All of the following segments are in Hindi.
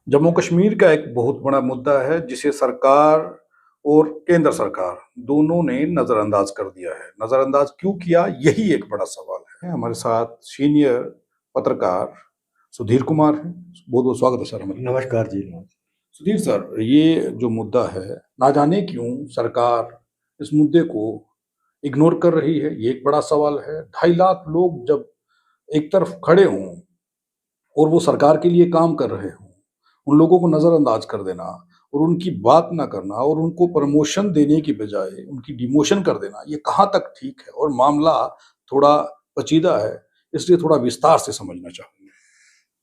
जम्मू कश्मीर का एक बहुत बड़ा मुद्दा है जिसे सरकार और केंद्र सरकार दोनों ने नजरअंदाज कर दिया है। नजरअंदाज क्यों किया, यही एक बड़ा सवाल है। हमारे साथ सीनियर पत्रकार सुधीर कुमार हैं। बहुत बहुत स्वागत है सर हमारे। नमस्कार जी। सुधीर सर, ये जो मुद्दा है, ना जाने क्यों सरकार इस मुद्दे को इग्नोर कर रही है। ये एक बड़ा सवाल है। 2.5 लाख लोग जब एक तरफ खड़े हों और वो सरकार के लिए काम कर रहे हों, उन लोगों को नजरअंदाज कर देना और उनकी बात ना करना और उनको प्रमोशन देने की बजाय उनकी डिमोशन कर देना, ये कहाँ तक ठीक है? और मामला थोड़ा पेचीदा है, इसलिए थोड़ा विस्तार से समझना चाहूंगा।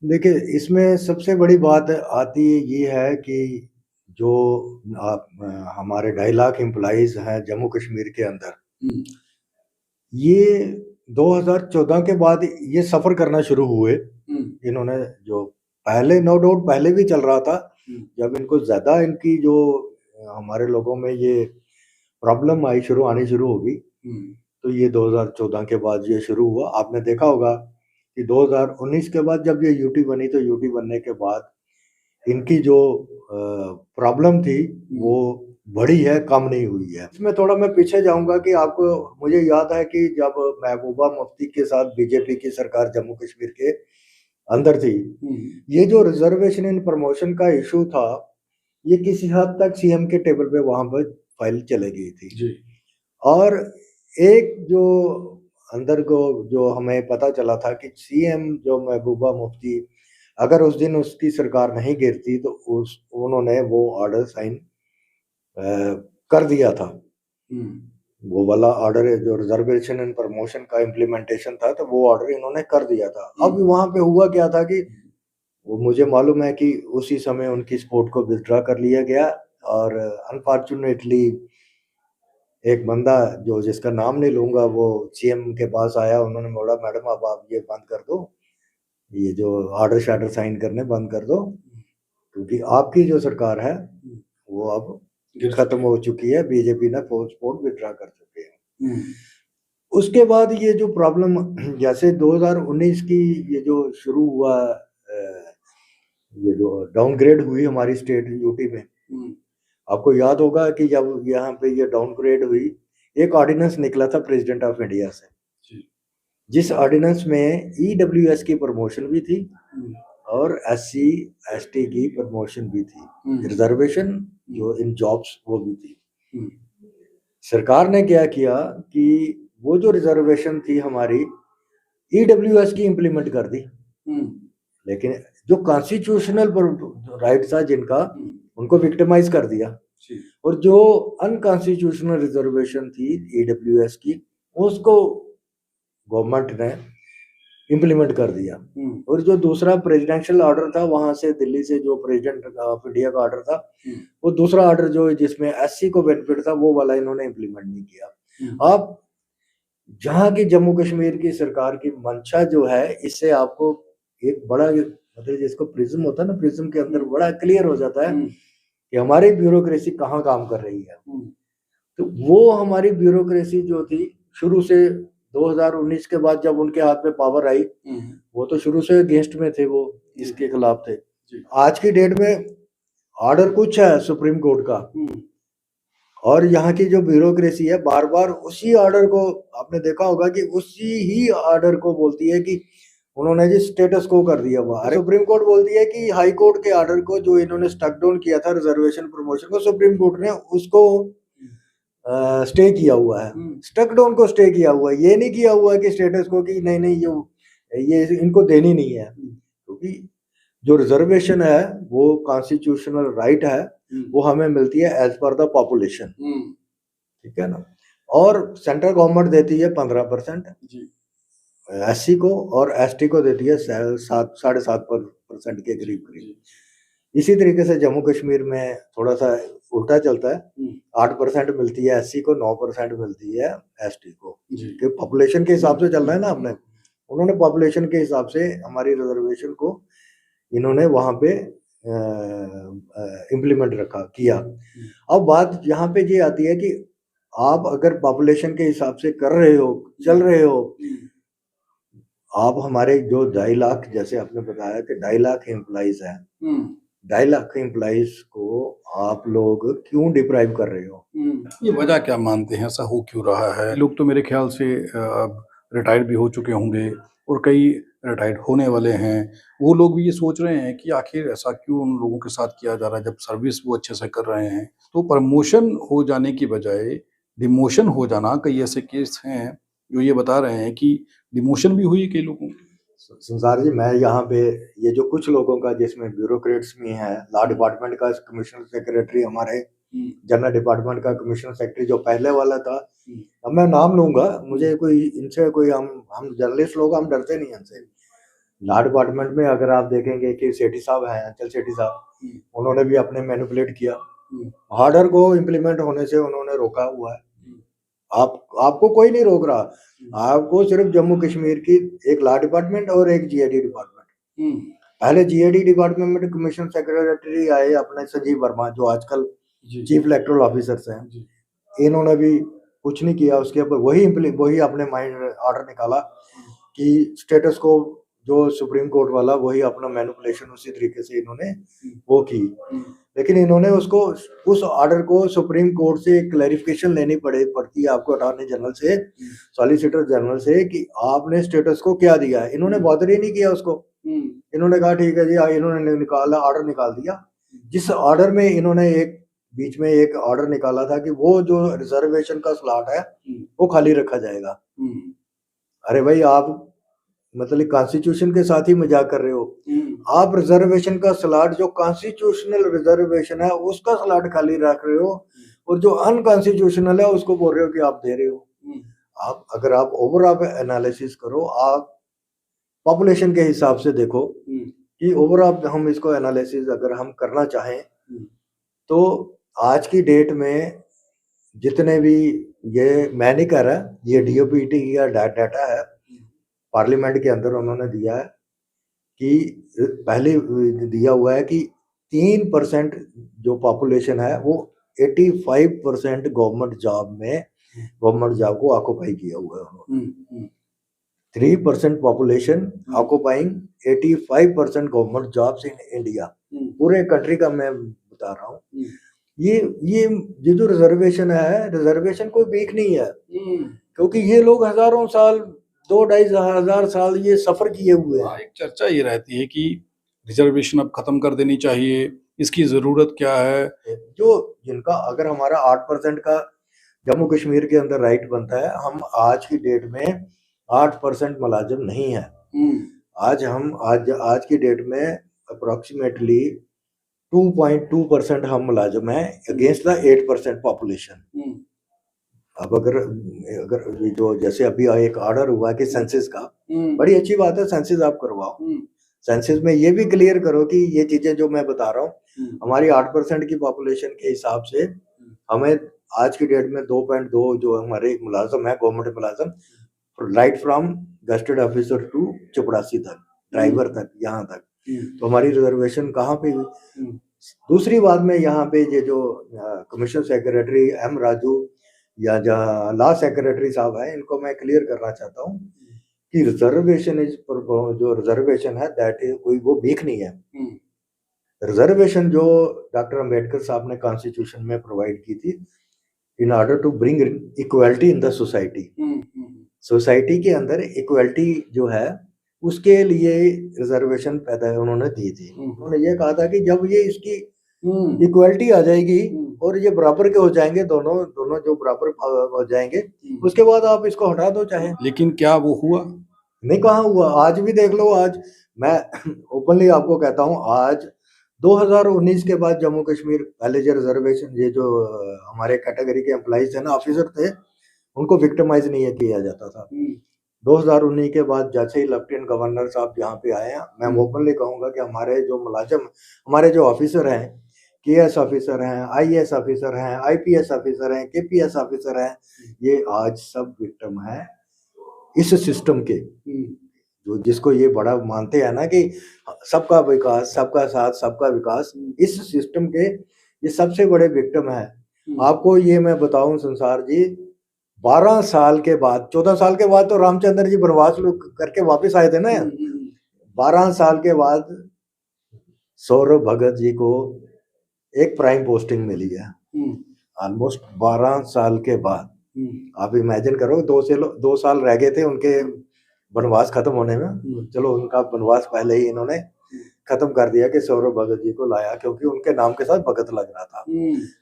देखिए, इसमें सबसे बड़ी बात आती ये है कि जो हमारे 2.5 लाख एम्प्लॉइज हैं जम्मू कश्मीर के अंदर, ये 2014 के बाद ये सफर करना शुरू हुए। इन्होंने जो पहले नो डाउट पहले भी चल रहा था, जब इनको ज्यादा इनकी जो हमारे लोगों में ये प्रॉब्लम आनी शुरू होगी, तो ये 2014 के बाद ये शुरू हुआ। आपने देखा होगा कि 2019 के बाद जब ये यूटी बनी, तो यूटी बनने के बाद इनकी जो प्रॉब्लम थी वो बढ़ी है, कम नहीं हुई है। इसमें थोड़ा मैं पीछे जाऊंगा कि आपको, मुझे याद है कि जब महबूबा मुफ्ती के साथ बीजेपी की सरकार जम्मू कश्मीर के अंदर थी, ये जो रिजर्वेशन इन प्रमोशन का इशू था, ये किसी हद तक सीएम के टेबल पे वहां पर फाइल चले गई थी जी। और एक जो अंदर को जो हमें पता चला था कि सीएम जो महबूबा मुफ्ती, अगर उस दिन उसकी सरकार नहीं गिरती तो उन्होंने वो ऑर्डर साइन कर दिया था। वो वाला ऑर्डर जो रिजर्वेशन एंड प्रमोशन का इम्प्लीमेंटेशन था, तो वो ऑर्डर इन्होंने कर दिया था। अब वहां पे हुआ क्या था कि वो, मुझे मालूम है कि उसी समय उनकी सपोर्ट को विथड्रॉ कर लिया गया, और अनफॉर्चुनेटली एक बंदा जो जिसका नाम नहीं लूंगा, वो सीएम के पास आया। उन्होंने बोला, मैडम अब आप ये बंद कर दो, ये जो ऑर्डर शार्डर साइन करने बंद कर दो, क्योंकि आपकी जो सरकार है वो अब खत्म हो चुकी है, बीजेपी ने फुल सपोर्ट विथड्रॉ कर चुके हैं। उसके बाद ये जो प्रॉब्लम जैसे 2019 की ये जो शुरू हुआ, ये जो डाउनग्रेड हुई हमारी स्टेट यूटी में, आपको याद होगा कि जब यहाँ पे ये डाउनग्रेड हुई, एक ऑर्डिनेंस निकला था प्रेसिडेंट ऑफ इंडिया से, जिस ऑर्डिनेंस में ईडब्ल्यूएस की प्रमोशन भी थी और एससी एसटी की प्रमोशन भी थी, रिजर्वेशन जो इन जॉब्स वो भी थी। सरकार ने क्या किया कि वो जो रिजर्वेशन थी हमारी, ईडब्ल्यूएस की इंप्लीमेंट कर दी, लेकिन जो कॉन्स्टिट्यूशनल राइट था जिनका, उनको विक्टिमाइज कर दिया, और जो अनकॉन्स्टिट्यूशनल रिजर्वेशन थी ईडब्ल्यूएस की, उसको गवर्नमेंट ने इम्प्लीमेंट कर दिया। और जो दूसरा प्रेसिडेंशियल ऑर्डर था, वहां से दिल्ली से जो प्रेसिडेंट ऑफ इंडिया का ऑर्डर था, वो दूसरा ऑर्डर जो जिसमें एससी को बेनिफिट था, वो वाला इन्होंने इम्प्लीमेंट नहीं किया। अब जहां की जम्मू कश्मीर की सरकार की मंशा जो है, इससे आपको एक बड़ा, मतलब जिसको प्रिज्म होता है ना, प्रिज्म के अंदर बड़ा क्लियर हो जाता है कि हमारी ब्यूरोक्रेसी कहाँ काम कर रही है। तो वो हमारी ब्यूरोक्रेसी जो थी शुरू से 2019 के बाद जब उनके हाथ में पावर आई, वो तो शुरू से अगेंस्ट में थे, वो इसके खिलाफ थे। आज की डेट में ऑर्डर कुछ है सुप्रीम कोर्ट का, और यहाँ की जो ब्यूरोक्रेसी है बार बार उसी ऑर्डर को, आपने देखा होगा कि उसी ही ऑर्डर को बोलती है कि उन्होंने जी स्टेटस को कर दिया हुआ। अरे सुप्रीम कोर्ट बोलती है कि हाई कोर्ट के ऑर्डर को जो इन्होंने स्टक डाउन किया था रिजर्वेशन प्रमोशन को, सुप्रीम कोर्ट ने उसको स्टे किया हुआ है, स्टक डाउन को स्टे किया हुआ है। ये नहीं किया हुआ है कि स्टेटस को कि नहीं नहीं ये इनको देनी नहीं है, क्योंकि जो रिजर्वेशन है वो कॉन्स्टिट्यूशनल राइट है, वो हमें मिलती है एज पर द पॉपुलेशन, ठीक है ना। और सेंट्रल गवर्नमेंट देती है 15% एससी को, और एसटी को देती है 7.5% के करीब करीब। इसी तरीके से जम्मू कश्मीर में थोड़ा सा उल्टा चलता है, 8% मिलती है एससी को, 9% मिलती है एसटी को, कि पॉपुलेशन के हिसाब से चल रहा है ना। आपने, उन्होंने पॉपुलेशन के हिसाब से हमारी रिजर्वेशन को इन्होंने वहां पे इम्प्लीमेंट रखा किया। अब बात यहाँ पे ये आती है कि आप अगर पॉपुलेशन के हिसाब से कर रहे हो, चल रहे हो, आप हमारे जो 2.5 लाख, जैसे आपने बताया कि 2.5 लाख एम्प्लॉइज हैं, 2.5 लाख एम्प्लॉइज को आप लोग क्यों डिप्राइव कर रहे हो? ये वजह क्या मानते हैं, ऐसा हो क्यों रहा है? लोग तो मेरे ख्याल से अब रिटायर्ड भी हो चुके होंगे और कई रिटायर्ड होने वाले हैं। वो लोग भी ये सोच रहे हैं कि आखिर ऐसा क्यों उन लोगों के साथ किया जा रहा है, जब सर्विस वो अच्छे से कर रहे हैं। तो प्रमोशन हो जाने की बजाय डिमोशन हो जाना, कई ऐसे केस हैं जो ये बता रहे हैं कि डिमोशन भी हुई है कई लोगों की। संसार जी, मैं यहाँ पे ये जो कुछ लोगों का, जिसमें ब्यूरोक्रेट्स भी हैं, लॉ डिपार्टमेंट का कमिश्नर सेक्रेटरी, हमारे जनरल डिपार्टमेंट का कमिश्नर सेक्रेटरी जो पहले वाला था, अब मैं नाम लूंगा, मुझे कोई इनसे कोई, हम जर्नलिस्ट लोग हम डरते नहीं इनसे। लॉ डिपार्टमेंट में अगर आप देखेंगे कि सेठी साहब हैं, अंचल सेठी साहब, उन्होंने भी अपने मैनिपुलेट किया, ऑर्डर को इम्प्लीमेंट होने से उन्होंने रोका हुआ है। आपको कोई नहीं रोक रहा, आपको सिर्फ जम्मू कश्मीर की एक लॉ डिपार्टमेंट और एक जीएडी डिपार्टमेंट। पहले जीएडी डिपार्टमेंट में कमिश्नर सेक्रेटरी आए अपने संजीव वर्मा, जो आजकल चीफ इलेक्टोरल ऑफिसर्स हैं, इन्होंने भी कुछ नहीं किया। उसके ऊपर वही अपने माइंड ऑर्डर निकाला कि स्टेटस को जो सुप्रीम कोर्ट वाला, वही अपना मैनिपुलेशन उसी तरीके से इन्होंने वो की। लेकिन इन्होंने उसको, उस ऑर्डर को सुप्रीम कोर्ट से क्लैरिफिकेशन लेनी पड़ती है आपको, अटॉर्नी जनरल से, सॉलिसिटर जनरल से, कि आपने स्टेटस को क्या दिया है। इन्होंने बॉदर ही नहीं किया उसको। इन्होंने कहा ठीक है जी, इन्होंने निकाला, ऑर्डर निकाल दिया। जिस ऑर्डर में इन्होंने बीच में एक ऑर्डर निकाला था कि वो जो रिजर्वेशन का स्लॉट है वो खाली रखा जाएगा। अरे भाई, आप मतलब कॉन्स्टिट्यूशन के साथ ही मजाक कर रहे हो। आप रिजर्वेशन का स्लॉट, जो कॉन्स्टिट्यूशनल रिजर्वेशन है, उसका स्लॉट खाली रख रहे हो, और जो अनकॉन्स्टिट्यूशनल है उसको बोल रहे हो कि आप दे रहे हो। अगर आप ओवरऑल एनालिसिस करो, आप पॉपुलेशन के हिसाब से देखो कि ओवरऑल हम इसको एनालिसिस अगर हम करना चाहें, तो आज की डेट में जितने भी, ये मैं नहीं कह रहा, ये डीओपीटी का डाटा है, पार्लियामेंट के अंदर उन्होंने दिया है कि पहले दिया हुआ है कि 3% जो पॉपुलेशन है वो 85% गवर्नमेंट जॉब को ऑक्युपाई किया हुआ है उन्होंने। 3% population occupying 85% government jobs in India, पूरे कंट्री का मैं बता रहा हूँ। ये जो रिजर्वेशन है, रिजर्वेशन कोई वीक नहीं है, क्योंकि ये लोग हजारों साल, 2-2.5 साल ये सफर किए हुए हैं। एक चर्चा ये रहती है कि रिजर्वेशन अब खत्म कर देनी चाहिए, इसकी जरूरत क्या है? जो जिनका, अगर हमारा 8% का जम्मू कश्मीर के अंदर राइट बनता है, हम आज की डेट में 8% मुलाजिम नहीं है। आज की डेट में अप्रोक्सीमेटली 2.2% हम मुलाजिम हैं अगेंस्ट द 8% पॉपुलेशन। अब अगर जो जैसे अभी एक ऑर्डर हुआ कि सेंसस का, बड़ी अच्छी बात है, सेंसस आप करवाओ। सेंसस में ये भी क्लियर करो कि ये चीजें जो मैं बता रहा हूँ, हमारी 8% की पॉपुलेशन के हिसाब से हमें आज की डेट में 2.2 जो हमारे मुलाजम है, गवर्नमेंट मुलाजम, right from gazetted officer to चपड़ासी तक, ड्राइवर तक, यहाँ तक, तो हमारी रिजर्वेशन कहाँ पे हुई? दूसरी बात में यहाँ पे ये जो कमिश्नर सेक्रेटरी एम राजू या जहाँ लॉ सेक्रेटरी साहब है, इनको मैं क्लियर करना चाहता हूँ कि रिजर्वेशन जो रिजर्वेशन है दैट इज कोई वो वीक नहीं है। रिजर्वेशन जो डॉक्टर अंबेडकर साहब ने कॉन्स्टिट्यूशन में प्रोवाइड की थी, in order to bring equality in the society, society के अंदर इक्वालिटी जो है उसके लिए रिजर्वेशन पैदा उन्होंने दी थी। उन्होंने ये कहा था कि जब ये इसकी इक्वालिटी आ जाएगी और ये बराबर के हो जाएंगे, दोनों जो बराबर हो जाएंगे, उसके बाद आप इसको हटा दो चाहे। लेकिन क्या वो हुआ? नहीं, कहाँ हुआ? आज भी देख लो। आज मैं ओपनली आपको कहता हूँ, आज 2019 के बाद जम्मू कश्मीर, पहले जो रिजर्वेशन, ये जो हमारे कैटेगरी के एम्प्लॉइज थे ना, ऑफिसर थे, उनको विक्टिमाइज नहीं किया जाता था। 2019 के बाद जैसे ही लेफ्टिनेंट गवर्नर साहब यहाँ पे आए हैं, मैं ओपनली कहूंगा कि हमारे जो मुलाजिम, हमारे जो ऑफिसर हैं, केएस ऑफिसर हैं, आईएएस ऑफिसर हैं, आईपीएस ऑफिसर हैं, केपीएस ऑफिसर हैं, ये आज सब विक्टिम है इस सिस्टम के, जो जिसको ये बड़ा मानते हैं ना कि सबका विकास, सबका साथ, सबका विकास, इस सिस्टम के ये सबसे बड़े विक्टिम है। आपको ये मैं बताऊं संसार जी, 12 साल के बाद, 14 साल के बाद तो रामचंद्र जी वनवास करके वापस आए थे ना, 12 साल के बाद सौरभ भगत जी को एक प्राइम पोस्टिंग मिली है ऑलमोस्ट 12 साल के बाद। आप इमेजिन करो, 2 साल रह गए थे उनके वनवास खत्म होने में। चलो, उनका वनवास पहले ही इन्होंने खत्म कर दिया कि सौरभ भगत जी को लाया, क्योंकि उनके नाम के साथ भगत लग रहा था।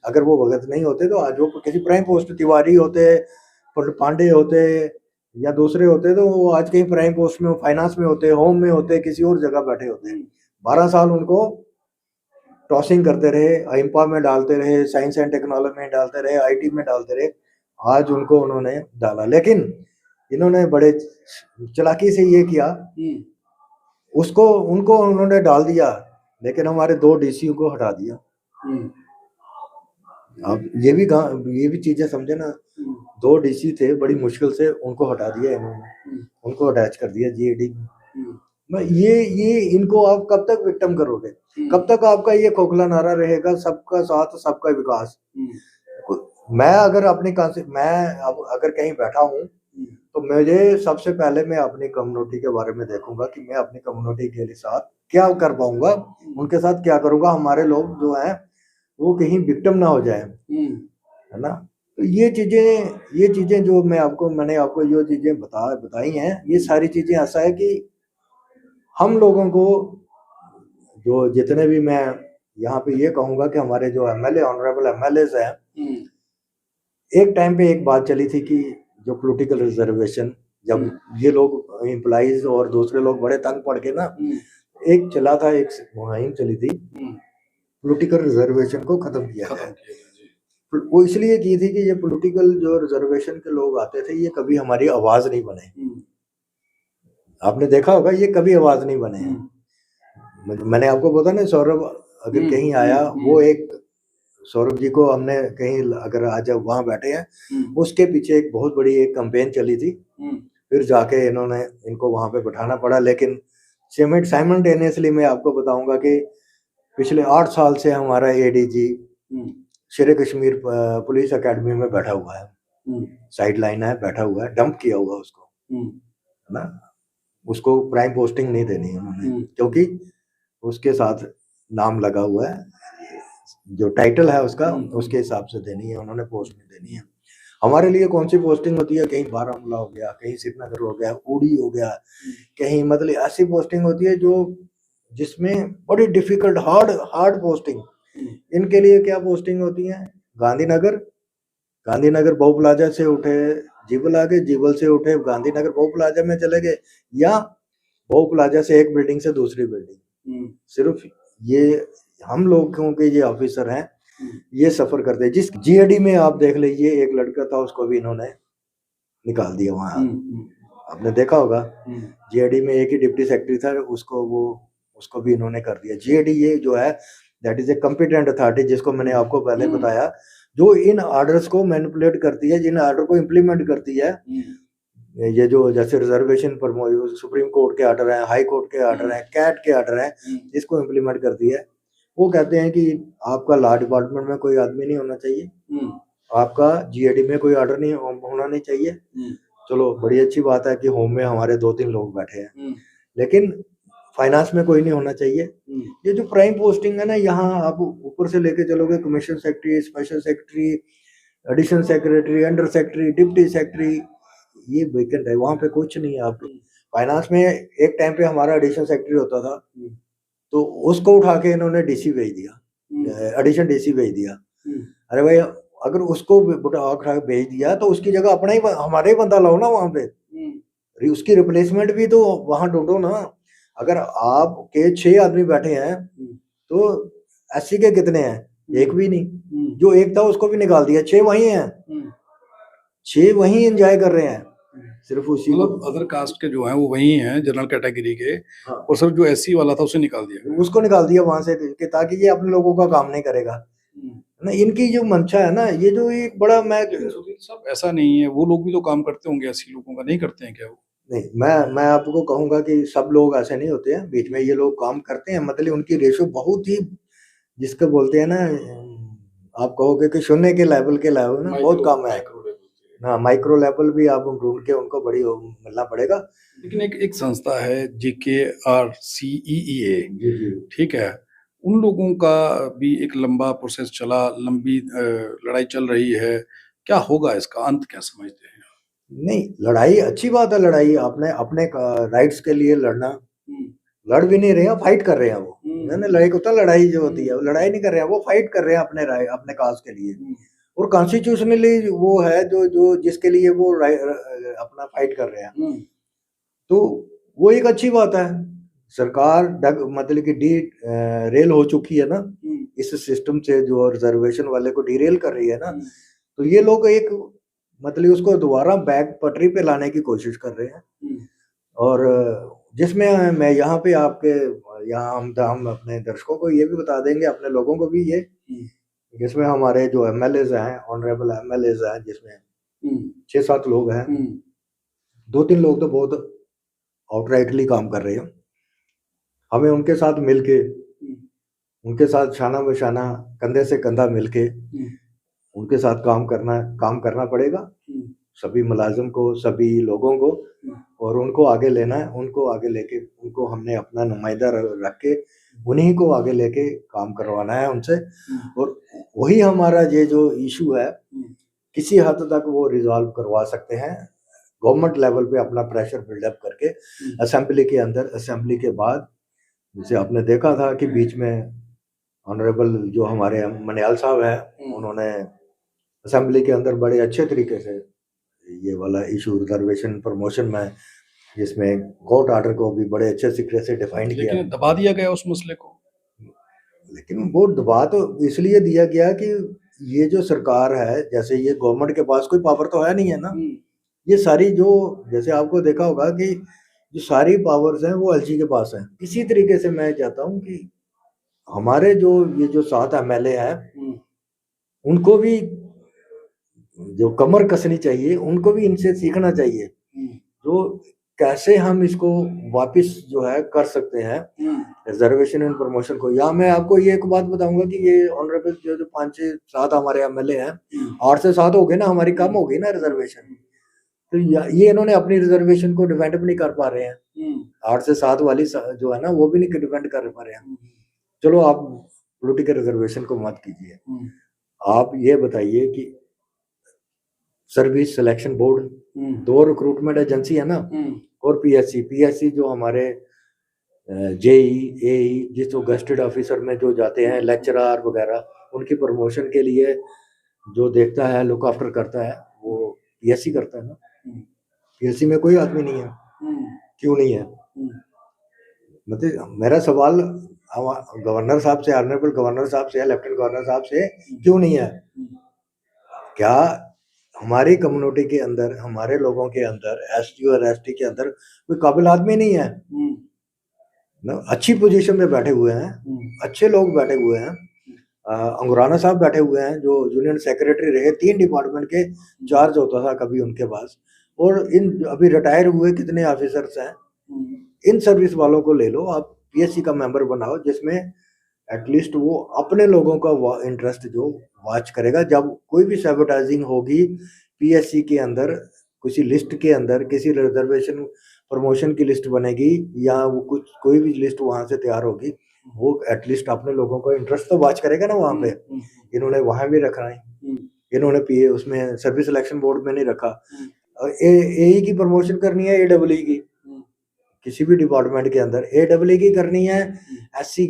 अगर वो भगत नहीं होते तो आज वो किसी प्राइम पोस्ट, तिवारी होते, पांडे होते या दूसरे होते, तो वो आज कहीं प्राइम पोस्ट में, फाइनेंस में होते, होम में होते, किसी और जगह बैठे होते। 12 साल उनको टॉसिंग करते रहे, IMPA में डालते रहे, साइंस एंड टेक्नोलॉजी में डालते रहे, IT में डालते रहे, आज उनको उन्होंने डाला। लेकिन इन्होंने बड़े चालाकी से ये किया, उनको उन्होंने डाल दिया, लेकिन हमारे 2 DC को हटा दिया। अब ये भी चीजें समझे ना, 2 DC थे, बड़ी मुश्किल से उनको हटा दिया इन्होंने, उनको अटैच कर दिया GAD में। ये इनको आप कब तक विक्टिम करोगे? कब तक आपका ये खोखला नारा रहेगा, सबका साथ सबका विकास? मैं अगर अगर कहीं बैठा हूँ तो मुझे सबसे पहले मैं अपनी कम्युनिटी के बारे में देखूंगा कि मैं अपनी कम्युनिटी के साथ क्या कर पाऊंगा, उनके साथ क्या करूंगा, हमारे लोग जो हैं वो कहीं विक्टिम ना हो जाए, है ना। तो ये चीजें जो मैंने आपको जो चीजें बताई हैं, ये सारी चीजें ऐसा है कि हम लोगों को, जो जितने भी, मैं यहाँ पे ये कहूंगा कि हमारे जो MLA, ऑनरेबल MLAs हैं, एक टाइम पे एक बात चली थी कि जो पॉलिटिकल रिजर्वेशन, जब ये लोग एम्प्लॉइज और दूसरे लोग बड़े तंग पड़ के ना, एक चला था, एक मुहिम चली थी, पॉलिटिकल रिजर्वेशन को खत्म किया जाए। वो इसलिए की थी कि ये पॉलिटिकल जो रिजर्वेशन के लोग आते थे, ये कभी हमारी आवाज नहीं बने। आपने देखा होगा, ये कभी आवाज नहीं बने हैं। मैंने आपको बताया ना, सौरभ अगर कहीं आया, वो एक सौरभ जी को हमने कहीं, अगर आज वहां बैठे हैं, उसके पीछे एक बहुत बड़ी एक कैंपेन चली थी, फिर जाके इनको वहां पे बैठाना पड़ा। लेकिन साइमल्टेनियसली मैं आपको बताऊंगा कि पिछले 8 साल से हमारा ADG शेर कश्मीर पुलिस अकेडमी में बैठा हुआ है, साइड लाइन है, बैठा हुआ है, डंप किया हुआ उसको, है ना। उसको प्राइम पोस्टिंग नहीं देनी है उन्होंने, क्योंकि उसके साथ नाम लगा हुआ है, जो टाइटल है उसका, उसके हिसाब से देनी है, उन्होंने पोस्ट नहीं देनी है। हमारे लिए कौन सी पोस्टिंग होती है? कहीं बारामूला हो गया, कहीं श्रीनगर हो गया, उड़ी हो गया, कहीं मतलब ऐसी पोस्टिंग होती है जो जिसमें बड़ी डिफिकल्ट हार्ड पोस्टिंग। इनके लिए क्या पोस्टिंग होती है? गांधीनगर बहु प्लाजा से उठे, जीवल आ गए, जीवल से उठे गांधीनगर बहु प्लाजा में चले गए, या बहु प्लाजा से एक बिल्डिंग से दूसरी बिल्डिंग। सिर्फ ये हम लोगों के ये ऑफिसर हैं, ये सफर करते हैं। जिस GAD में आप देख लीजिए, एक लड़का था, उसको भी इन्होंने निकाल दिया वहां। आपने देखा होगा, GAD में एक ही डिप्टी सेक्रेटरी था, उसको भी इन्होंने कर दिया। GAD ये जो है, that is a competent authority, जिसको मैंने आपको पहले बताया, जो इन ऑर्डर्स को मैनिपुलेट करती है, जिन ऑर्डर को इम्प्लीमेंट करती है। ये जो जैसे रिजर्वेशन पर सुप्रीम कोर्ट के ऑर्डर हैं, हाई कोर्ट के ऑर्डर हैं, कैट के ऑर्डर हैं, इसको इम्प्लीमेंट करती है। वो कहते हैं कि आपका लॉ डिपार्टमेंट में कोई आदमी नहीं होना चाहिए, आपका GAD में कोई ऑर्डर नहीं होना नहीं चाहिए। चलो, बड़ी अच्छी बात है कि होम में हमारे 2-3 लोग बैठे हैं, लेकिन फाइनेंस में कोई नहीं होना चाहिए। ये जो प्राइम पोस्टिंग है ना, यहाँ आप ऊपर से लेके चलोगे, commission secretary, special secretary, additional secretary, under secretary, deputy secretary, ये वेकेंट है, वहां पे कुछ नहीं है। आप फाइनेंस में एक टाइम पे हमारा एडिशनल सेक्रेटरी होता था, तो उसको उठा के इन्होंने DC भेज दिया, एडिशनल DC भेज दिया। अरे भाई, अगर उसको उठा के भेज दिया तो उसकी जगह अपना ही, हमारे ही बंदा लाओ ना वहां पे, उसकी रिप्लेसमेंट भी तो वहां ढूंढो ना। अगर आपके 6 आदमी बैठे हैं, तो SC के कितने हैं? एक भी नहीं। जो एक था उसको भी निकाल दिया, 6 वही हैं, 6 वही एंजॉय कर रहे हैं, सिर्फ उसी मतलब अदर कास्ट के जो हैं वो वही हैं, जनरल कैटेगरी के। हाँ। और सिर्फ जो SC वाला था उसे निकाल दिया, उसको निकाल दिया वहां से, ताकि ये अपने लोगों का काम नहीं करेगा ना। इनकी जो मंशा है ना, ये जो एक बड़ा, मैं सब ऐसा नहीं है, वो लोग भी तो काम करते होंगे, SC लोगों का नहीं करते हैं क्या वो? नहीं, मैं आपको कहूंगा कि सब लोग ऐसे नहीं होते हैं, बीच में ये लोग काम करते हैं। मतलब उनकी रेशो बहुत ही, जिसको बोलते हैं ना, आप कहोगे कि शून्य के लेवल ना, बहुत कम है ना। माइक्रो लेवल भी आप ढूंढ के उनको बड़ी मिलना पड़ेगा। लेकिन एक संस्था है JKRCEEA, ठीक है, उन लोगों का भी एक लंबा प्रोसेस चला, लंबी लड़ाई चल रही है। क्या होगा इसका अंत क्या समझते हैं? नहीं, लड़ाई अच्छी बात है, लड़ाई आपने अपने राइट्स के लिए लड़ना। लड़ भी नहीं रहे हैं, फाइट कर रहे हैं वो। मैंने लड़ाई को तो लड़ाई जो होती है वो लड़ाई नहीं कर रहे हैं, वो फाइट कर रहे हैं अपने अपने काज के लिए। और कॉन्स्टिट्यूशनली वो है जो जो जिसके लिए वो अपना फाइट कर रहे हैं, तो वो एक अच्छी बात है। सरकार मतलब कि रेल हो चुकी है ना इस सिस्टम से, जो रिजर्वेशन वाले को डीरेल कर रही है ना, तो ये लोग एक मतलब उसको दोबारा बैक पटरी पे लाने की कोशिश कर रहे हैं। और जिसमें मैं यहाँ पे आपके यहाँ हम अपने दर्शकों को ये भी बता देंगे, अपने लोगों को भी ये, जिसमें हमारे जो एमएलएज हैं, ऑनरेबल एमएलएज हैं, जिसमें 6-7 लोग हैं, 2-3 लोग तो बहुत आउटराइटली काम कर रहे हैं। हमें उनके साथ मिलके, उनके साथ शाना बशाना, कंधे से कंधा मिलके उनके साथ काम करना पड़ेगा, सभी मुलाजिम को, सभी लोगों को, और उनको आगे लेना है। उनको आगे लेके, उनको हमने अपना नुमाइंदा रख के उन्हीं को आगे लेके काम करवाना है उनसे। और वही हमारा ये जो इशू है किसी हद तक वो रिजॉल्व करवा सकते हैं गवर्नमेंट लेवल पे, अपना प्रेशर बिल्डअप करके असेंबली के अंदर। असेंबली के बाद जैसे आपने देखा था कि बीच में ऑनरेबल जो हमारे मनियाल साहब हैं, उन्होंने असेंबली के अंदर बड़े अच्छे तरीके से ये वाला इशू रिजर्वेशन प्रमोशन में, जिसमें कोर्ट ऑर्डर को भी बड़े अच्छे तरीके से डिफाइन किया, लेकिन दबा दिया गया उस मसले को। लेकिन वो दबा तो इसलिए दिया गया कि ये जो सरकार है, जैसे ये गवर्नमेंट के पास कोई पावर तो है नहीं है ना, ये सारी जो, जैसे आपको देखा होगा कि जो सारी पावर्स हैं वो एलजी के पास हैं। इसी तरीके से मैं चाहता हूँ कि हमारे जो ये जो 7 एमएलए हैं, उनको भी जो कमर कसनी चाहिए, उनको भी इनसे सीखना चाहिए, जो कैसे हम इसको वापस जो है कर सकते हैं रिजर्वेशन एंड प्रमोशन को। या मैं आपको ये एक बात बताऊंगा कि ये ऑनरेबल जो 5-7 हमारे एमएलए हैं, 8 से 7 हो गए ना, हमारी कम हो गई ना रिजर्वेशन, तो ये इन्होंने अपनी रिजर्वेशन को डिफेंड भी नहीं कर पा रहे हैं। 8 से 7 वाली जो है ना, वो भी नहीं डिफेंड कर पा रहे हैं। चलो आप पॉलिटिकल रिजर्वेशन को मत कीजिए, आप ये बताइए कि service selection board, 2 recruitment agency है ना, और पीएससी जो हमारे जेई एई जिस जो गेस्टेड ऑफिसर में जो जाते हैं, लेक्चरर वगैरह, उनकी प्रमोशन के लिए जो देखता है, लुक आफ्टर करता है, वो पीएससी करता है ना। पीएससी में कोई आदमी नहीं है, क्यों नहीं है? मतलब मेरा सवाल गवर्नर साहब से, ऑनरेबल गवर्नर साहब से, लेफ्टिनेंट गवर्नर साहब से, क्यों नहीं है? क्या हमारी कम्युनिटी के अंदर, हमारे लोगों के अंदर, एसटी और एसटी के अंदर कोई काबिल आदमी नहीं है ना? अच्छी पोजीशन में बैठे हुए हैं, अच्छे लोग बैठे हुए हैं। अंगुराना साहब बैठे हुए हैं जो यूनियन सेक्रेटरी रहे, 3 डिपार्टमेंट के चार्ज होता था कभी उनके पास, और इन अभी रिटायर हुए कितने ऑफिसर्स हैं, इन सर्विस वालों को ले लो, आप पीएससी का मेंबर बनाओ, जिसमें एटलीस्ट वो अपने लोगों का इंटरेस्ट जो वॉच करेगा। जब कोई भी सैबोटाइजिंग होगी पीएससी के अंदर, किसी लिस्ट के अंदर, किसी रिजर्वेशन प्रमोशन की लिस्ट बनेगी, या वो कुछ कोई भी लिस्ट वहां से तैयार होगी, वो एटलीस्ट अपने लोगों का इंटरेस्ट तो वॉच करेगा ना वहां पे। इन्होंने वहां भी रखा है, इन्होंने पीए उसमें सर्विस सिलेक्शन बोर्ड में नहीं रखा। एई की प्रमोशन करनी है, एडब्ल्यू की, किसी भी डिपार्टमेंट के अंदर एडब्ल्यू की करनी है, एससी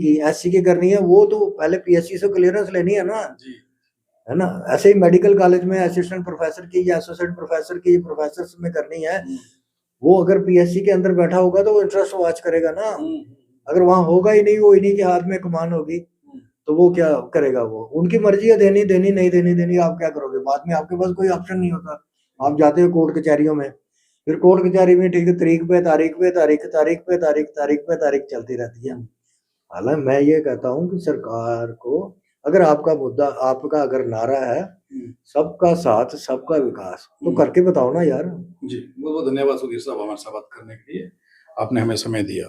की करनी है, वो तो पहले पीएससी से क्लियरेंस लेनी है ना, है ना? ऐसे ही मेडिकल कॉलेज में असिस्टेंट प्रोफेसर की या एसोसिएट प्रोफेसर की, प्रोफेसर में करनी है, वो अगर पीएससी के अंदर बैठा होगा तो वो इंटरेस्ट वॉच करेगा ना। अगर वहां होगा ही नहीं, वो इन्हीं के हाथ में कमान होगी, तो वो क्या करेगा? वो उनकी मर्जी है, देनी नहीं देनी, आप क्या करोगे? बाद में आपके पास कोई ऑप्शन नहीं होता, आप जाते हो कोर्ट कचहरियों में, फिर कोर्ट कचहरी में ठीक है, तारीख चलती रहती है। हालांकि मैं ये कहता हूँ कि सरकार को, अगर आपका मुद्दा, आपका अगर नारा है सबका साथ सबका विकास, तो करके बताओ ना यार। जी, बहुत बहुत धन्यवाद सुधीर साहब हमारे साथ बात करने के लिए, आपने हमें समय दिया।